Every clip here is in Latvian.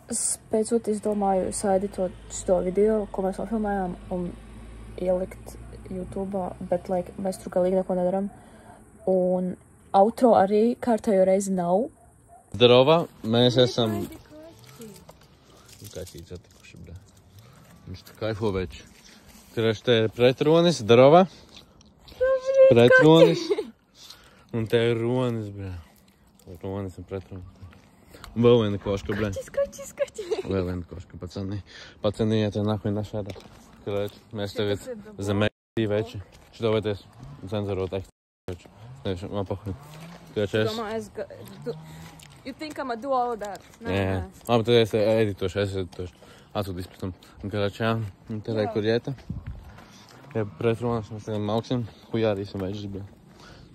Pēcot, es domāju, sēdītot šo video, ko mēs nofilmējām, un ielikt YouTube'ā, bet, mēs tur galīgi neko nedaram. Un outro arī kārtējo reizi nav. Zdarova, mēs esam... Kaisīts atikuši, bļā. Viņš tā kaifo veči. Kurš te ir pretronis, zdarova. Pretronis. Un te ir ronis, bļā. Ronis un pretronis. Un vēl viena koška, bļā. Skači. Vēl viena koška, pacani, ja te nākuj našādā. Kurš mēs tagad zem veči. Šito vajadzēs cenzurot ekstu. Nevišķi, man pahuj. You think I'm a do all that? Jā. Labi, tad es editošu. Atsūtīs pēc tam. Un karāčā, un te reik, kur ieta. Ja pretrunas, mēs tagad mauksim, hujārīsim večus, bļā.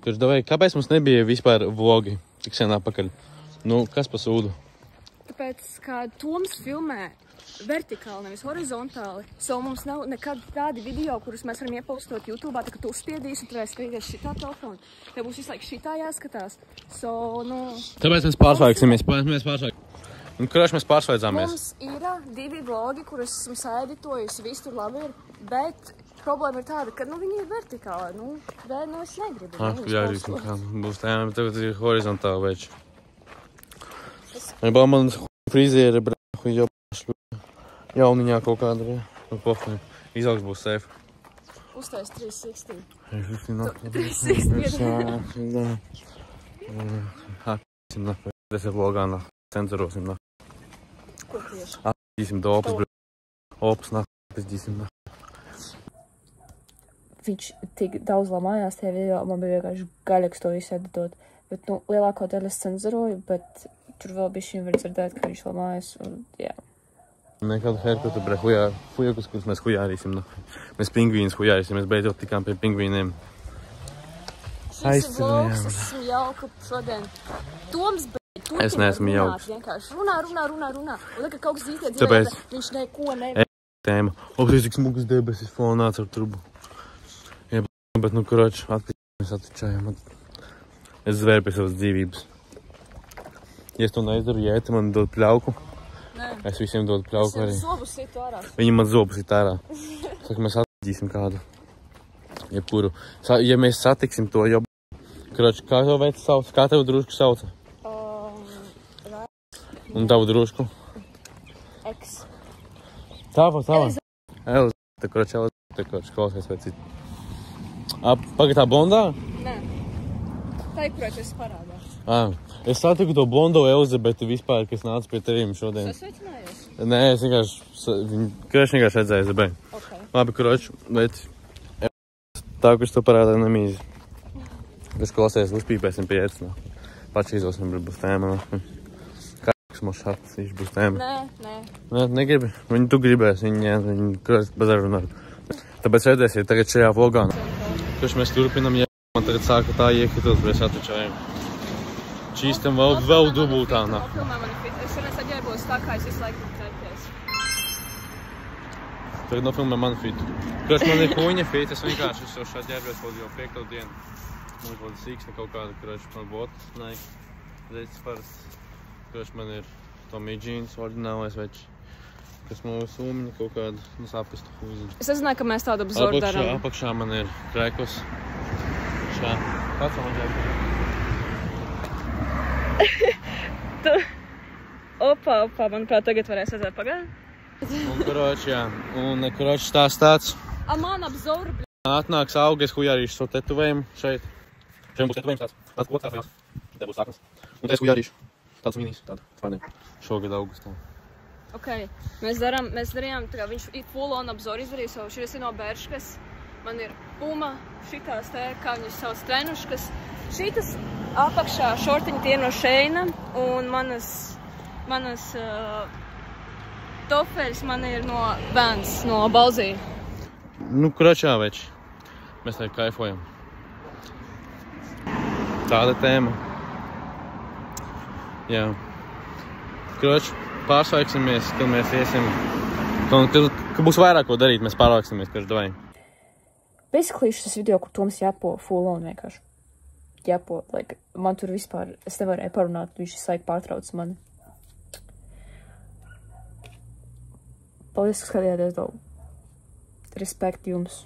Kurš davai, kāpēc mums nebija vispār vlogi tik sen apakaļ? Nu, kas pa sūdu? Tāpēc, kā Toms filmē vertikāli, nevis horizontāli. Mums nav nekad tādi video, kurus mēs varam iepostot YouTube'ā, tā ka tu uzspiedīsi un tu varēsi skatīties šitā telefonu. Tev būs visu laiku šitā jāskatās. Tāpēc mēs pārsvaiksimies. Un kurš mēs pārsvaidzāmies? Mums ir 2 vlogi, kurus esmu sēditojusi, viss tur labi ir, bet problēma ir tāda, ka viņi ir vertikāli. Es negribu. Jā, būs tēma, bet tagad ir horizontāli veči. Man frizieri, brāhu, jauniņā kaut kāda, jā. Nu, pofuņi. Izaugs būs safe. Uztais 360. 360. Tas ir vlogā, cenzurosim. Ko tieši? Apģīsim dopas, opas, apģīsim. Viņš tik daudz lamājās tajā video, man bija vienkārši gaļaks to visu editot. Bet, lielāko daļu es cenzuroju, bet tur vēl bišķiņ var dzirdēt, ka viņš lamājas, un jā. Nekādu herkutu, bre, hujakus, kurus mēs hujārīsim. Mēs pingvīnus hujārīsim, mēs beidzot tikām pie pingvīniem. Šis ir vlogs, es esmu jauka šodien. Toms, es neesmu jauks. Vienkārši runā. Un tā, ka kaut kas īsti dzirdēt, viņš neko nevar. Tēma. Opties, cik smukas debesis fonāts ar trubu. Jā, bet, kurāč, mēs attičājām. Es zvēru pie savas dzīvības. Ja es to neizdaru, ja ēti man dod pļauku. Es visiem dodu pļauku arī. Zobus sit ārā. Viņi man zobus sit ārā. Saka, mēs atģīsim kādu. Jebkuru. Ja mēs satiksim to, jau... Kurāč, kā to veids sauc? Kā tev drušku sauca? Un tavu drušku? Eks. Tava. Elizabete, kurāč, klausies vai citu. Pagad tā blondā? Nē. Tā ir, kurāč, es parādā. Es satiku to blondo Elizabeti vispār, kas nāca pie tevīm šodien. Sasveicinājies? Nē, es vienkārši redzēju Elizabeti. Okay. Labi, kurāč, bet tā, kurš to parādā nemīzi. Kas klausies, uzpīpēsim pie ēcina. Paši izdosim, būs tēma. Kāds mums šāds, viņš būs tēma. Nē, negribi. Viņi tu gribēs, viņi kurāč bazaru runāt. Tāpēc redzēsiet tagad šajā vlogā. Kurš mēs turpinam, ja man tagad sāka tā iekritos, bet es atvičājam. Čīstam vēl dubultā. Es arī saģērbos tā, kā es visu laiku ķerties. Tagad nofilmē manu fitu. Kurš man ir huņa fit, es vienkārši jau šā ģērbēs vēl jau 5. dienu. Man ir kaut sīksne kaut kāda, kurš man botas, Nike. Reicis parasts. Kurš man ir Tommy Jeans, ordinālais veči. Kas man sūmiņa kaut kāda, sapistu huziņa. Es nezināju, ka mēs tādu obzoru darām. Apakšā man ir krekos. Šā. Pats man ģērbēs. Opa, manuprāt, tagad varēs redzēt pagāju. Un, kurāč, jā. Un, kurāč, stāsts. Man obzoru, bļā. Atnāks augi, es hujārīšu savu tetovējumu šeit. Šeit būs tetovējums tāds. Tāds otrs tās. Te būs saknes. Un te es hujārīšu. Tāds minis, tāda. Tvainiem. Šogad augustā. Ok. Mēs darījām, tā kā viņš full on obzoru izdarīja savu. Šies ir no Berškas. Man ir Puma, šitās te, kā viņas savas trenuškas. Šitas apakšā šortiņi tie no Sheina, un manas tofeļas man ir no Vans, no Balzī. Nu, kuračā veči. Mēs te kaifojam. Tāda tēma. Jā. Kurač, pārsvaiksimies, kad mēs iesim. Kad būs vairāk ko darīt, mēs pārvāksimies, karš davai. Basically, šis video, kur Toms jāpo full on vienkārši. Jāpo, man tur vispār, es nevarēju parunāt, viņš visu laiku pārtrauc mani. Paldies, ka skatījāties, Respekt jums!